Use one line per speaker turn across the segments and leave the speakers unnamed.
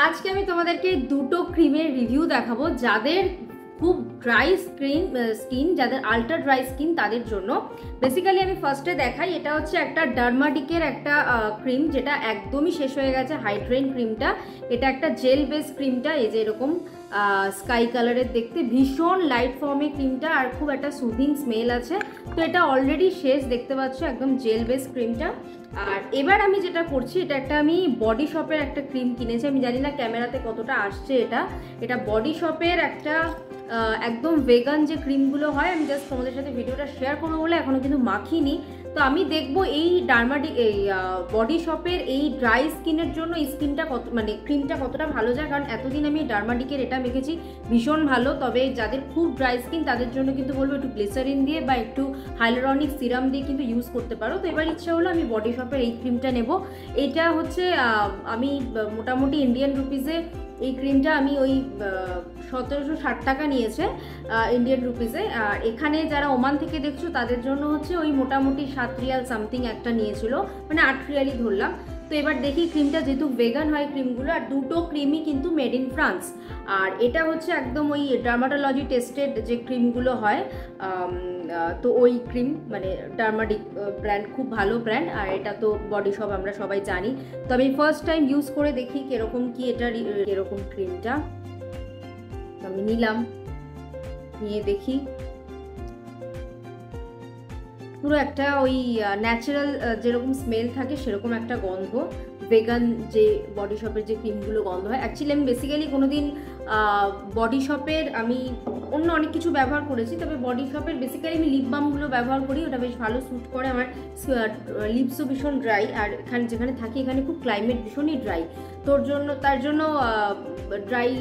আজকে আমি তোমাদেরকে দুটো ক্রিমের রিভিউ দেখাবো যাদের খুব ড্রাই স্কিন যাদের আল্ট্রা ড্রাই স্কিন তাদের জন্য। বেসিক্যালি আমি ফার্স্টে দেখাই, এটা হচ্ছে একটা ডার্মাডিকের একটা ক্রিম যেটা একদমই শেষ হয়ে গেছে, হাইড্রেন ক্রিমটা। এটা একটা জেল বেস ক্রিমটা, এই যে এরকম স্কাই কালারের দেখতে, ভীষণ লাইট ফর্মে ক্রিমটা, আর খুব একটা সুদিং স্মেল আছে। তো এটা অলরেডি শেষ, দেখতে পাচ্ছ একদম জেল বেস ক্রিমটা। আর এবার আমি যেটা করছি, এটা একটা আমি বডি শপের একটা ক্রিম কিনেছি, আমি জানি না ক্যামেরাতে কতটা আসছে। এটা বডি শপের একটা একদম ভেগান যে ক্রিমগুলো হয়, আমি জাস্ট তোমাদের সাথে ভিডিওটা শেয়ার করবো বলে এখনও কিন্তু মাখিনি। তো আমি দেখবো এই এই বডি শপের এই ড্রাই স্কিনের জন্য এই স্কিনটা ক্রিমটা কতটা ভালো যায়। কারণ এতদিন আমি ডার্মাডিকের এটা মেখেছি, ভীষণ ভালো। তবে যাদের খুব ড্রাই স্কিন তাদের জন্য কিন্তু বলবো একটু গ্লিসারিন দিয়ে বা একটু হাইলোরনিক সিরাম দিয়ে কিন্তু ইউজ করতে পারো। তো এবার ইচ্ছা হলো আমি বডি শপের এই ক্রিমটা নেব। এটা হচ্ছে আমি মোটামুটি ইন্ডিয়ান রুপিসে এই ক্রিমটা আমি ওই 1760 টাকা নিয়েছে ইন্ডিয়ান রুপিসে। আর এখানে যারা ওমান থেকে দেখছো তাদের জন্য হচ্ছে ওই মোটামুটি 7 রিয়াল সামথিং একটা নিয়েছিল, মানে 8 রিয়ালই ধরলাম। তো এবার দেখি ক্রিমটা, যেহেতু ভেগান হয় ক্রিমগুলো, আর দুটো ক্রিমই কিন্তু মেড ইন ফ্রান্স। আর এটা হচ্ছে একদম ওই ডার্মাটোলজি টেস্টেড যে ক্রিমগুলো হয়, তো ওই ক্রিম মানে ডার্মাডিক ব্র্যান্ড, খুব ভালো ব্র্যান্ড। আর এটা তো বডি শপ আমরা সবাই জানি। তো আমি ফার্স্ট টাইম ইউজ করে দেখি কিরকম কি এটা, এরকম ক্রিমটা আমি নিলাম, নিয়ে দেখি পুরো একটা ওই ন্যাচারাল যেরকম স্মেল থাকে সেরকম একটা গন্ধ, ভেগান যে বডি শপের যে ক্রিমগুলো গন্ধ হয়। অ্যাকচুয়ালি আমি বেসিক্যালি কোনোদিন বডি শপের আমি অন্য অনেক কিছু ব্যবহার করেছি, তবে বডি শপের বেসিক্যালি আমি লিপ বামগুলো ব্যবহার করি, ওটা বেশ ভালো স্যুট করে। আমার লিপসও ভীষণ ড্রাই, আর এখানে যেখানে থাকি এখানে খুব ক্লাইমেট ভীষণই ড্রাই। তার জন্য ড্রাই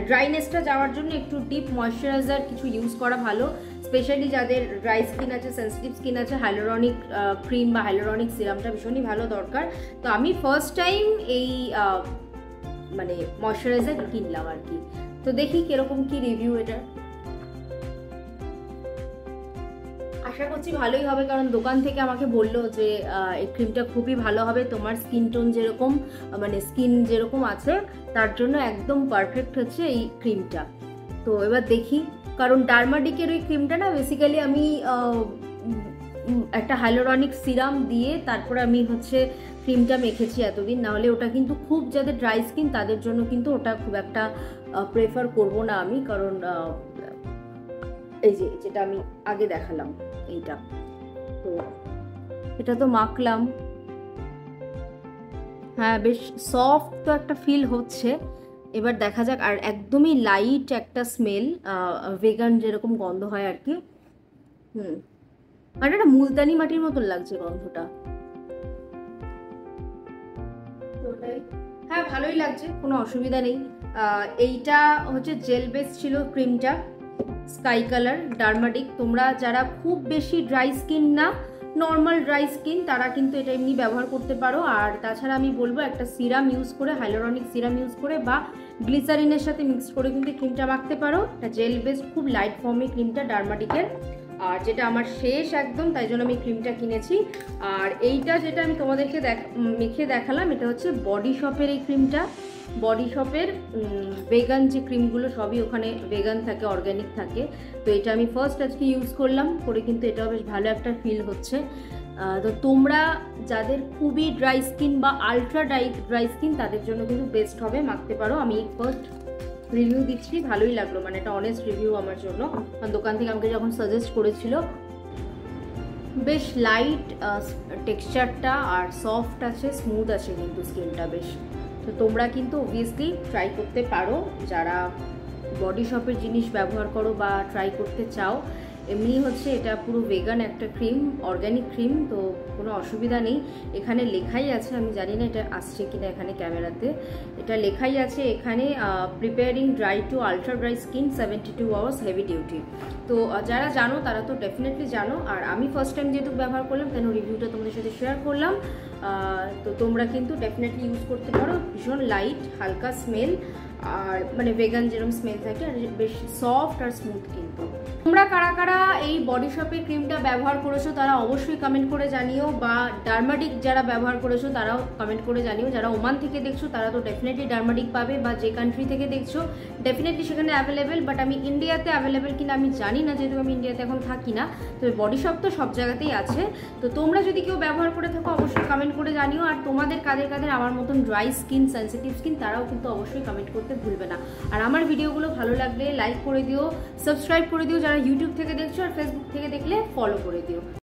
ড্রাইনেসটা যাওয়ার জন্য একটু ডিপ ময়শ্চারাইজার কিছু ইউজ করা ভালো। স্পেশালি যাদের ড্রাই স্কিন আছে, সেন্সিটিভ স্কিন আছে, হাইলোরনিক ক্রিম বা হাইলোরনিক সিরামটা ভীষণই ভালো দরকার। তো আমি ফার্স্ট টাইম এই ময়শ্চারাইজার কিনলাম আর কি। তো দেখি কিরকম কি রিভিউ এটা। আশা করছি ভালোই হবে, কারণ দোকান থেকে আমাকে বললো যে এই ক্রিমটা খুবই ভালো হবে, তোমার স্কিন টোন যেরকম স্কিন যেরকম আছে তার জন্য একদম পারফেক্ট হচ্ছে এই ক্রিমটা। তো এবার দেখি, কারণ ডার্মাডিকের ওই ক্রিমটা না বেসিক্যালি আমি একটা হাইলোরনিক সিরাম দিয়ে তারপরে আমি হচ্ছে ক্রিমটা মেখেছি এতদিন, নাহলে ওটা কিন্তু খুব যাদের ড্রাই স্কিন তাদের জন্য কিন্তু ওটা খুব একটা প্রেফার করব না আমি। কারণ এই যে যেটা আমি আগে দেখালাম এইটা, তো এটা তো মাখলাম, হ্যাঁ বেশ সফট তো একটা ফিল হচ্ছে। এবার দেখা যাক। আর একদমই লাইট একটা স্মেল, ভেগান যেরকম গন্ধ হয় আর কি। আর এটা মুলতানি মাটির মতন লাগছে গন্ধটা। হ্যাঁ ভালোই লাগছে, কোনো অসুবিধা নেই। এইটা হচ্ছে জেল বেস ছিল ক্রিমটা, স্কাই কালার ডার্মাডিক। তোমরা যারা খুব বেশি ড্রাই স্কিন না, নর্মাল ড্রাই স্কিন, তারা কিন্তু এটা এমনি ব্যবহার করতে পারো। আর তাছাড়া আমি বলবো একটা সিরাম ইউজ করে, হাইলোরনিক সিরাম ইউজ করে বা গ্লিসারিনের সাথে মিক্স করে কিন্তু ক্রিমটা মাখতে পারো। এটা জেল বেস খুব লাইট ফর্মে ক্রিমটা ডার্মাডিকের, আর যেটা আমার শেষ একদম, তাই জন্য আমি ক্রিমটা কিনেছি। আর এইটা যেটা আমি তোমাদেরকে মেখে দেখালাম, এটা হচ্ছে বডি শপের এই ক্রিমটা। বডি শপের ভেগান যে ক্রিমগুলো সবই ওখানে ভেগান থাকে, অর্গ্যানিক থাকে। তো এটা আমি ফার্স্ট আজকে ইউজ করলাম, করে কিন্তু এটাও বেশ ভালো একটা ফিল হচ্ছে। তো তোমরা যাদের খুবই ড্রাই স্কিন বা আলট্রা ড্রাই স্কিন তাদের জন্য কিন্তু বেস্ট হবে, মাখতে পারো। আমি ফার্স্ট রিভিউ দিচ্ছি, ভালোই লাগলো, এটা অনেস্ট রিভিউ আমার জন্য। কারণ দোকান থেকে আমাকে যখন সাজেস্ট করেছিল, বেশ লাইট টেক্সচারটা আর সফট আছে, স্মুথ আছে কিন্তু স্কিনটা বেশ। তো তোমরা কিন্তু অবভিয়াসলি ট্রাই করতে পারো যারা বডি শপের জিনিস ব্যবহার করো বা ট্রাই করতে চাও। এমনি হচ্ছে এটা পুরো ভেগান একটা ক্রিম, অর্গ্যানিক ক্রিম, তো কোনো অসুবিধা নেই। এখানে লেখাই আছে, আমি জানি না এটা আসছে কিনা এখানে ক্যামেরাতে, এটা লেখাই আছে এখানে preparing dry two ultra dry skin 72 hours heavy duty. তো যারা জানো তারা তো ডেফিনেটলি জানো, আর আমি ফার্স্ট টাইম যেহেতু ব্যবহার করলাম কেন রিভিউটা তোমাদের সাথে শেয়ার করলাম। তো তোমরা কিন্তু ডেফিনেটলি ইউজ করতে পারো। ভীষণ লাইট, হালকা স্মেল, আর মানে ভেগান যেরকম স্মেল থাকে, আর বেশ সফট আর স্মুথ। কিন্তু তোমরা কারা কারা এই বডি শপের ক্রিমটা ব্যবহার করেছো তারা অবশ্যই কমেন্ট করে জানিও, বা ডার্মাটিক যারা ব্যবহার করেছো তারাও কমেন্ট করে জানিও। যারা ওমান থেকে দেখছো তারা তো ডেফিনেটলি ডার্মাটিক পাবে, বা যে কান্ট্রি থেকে দেখছো ডেফিনেটলি সেখানে অ্যাভেলেবেল। বাট আমি ইন্ডিয়াতে অ্যাভেলেবেল কিনা আমি জানি না, যেহেতু আমি ইন্ডিয়াতে এখন থাকি না। তবে বডি শপ তো সব জায়গাতেই আছে। তো তোমরা যদি কেউ ব্যবহার করে থাকো অবশ্যই কমেন্ট করে জানিও। আর তোমাদের কাদের কাদের আমার মতন ড্রাই স্কিন, সেন্সিটিভ স্কিন, তারাও কিন্তু অবশ্যই কমেন্ট করতে ভুলবে না। আর আমার ভিডিওগুলো ভালো লাগলে লাইক করে দিও, সাবস্ক্রাইব করে দিও যারা ইউটিউব থেকে দেখছো, আর ফেসবুক থেকে দেখলে ফলো করে দিও।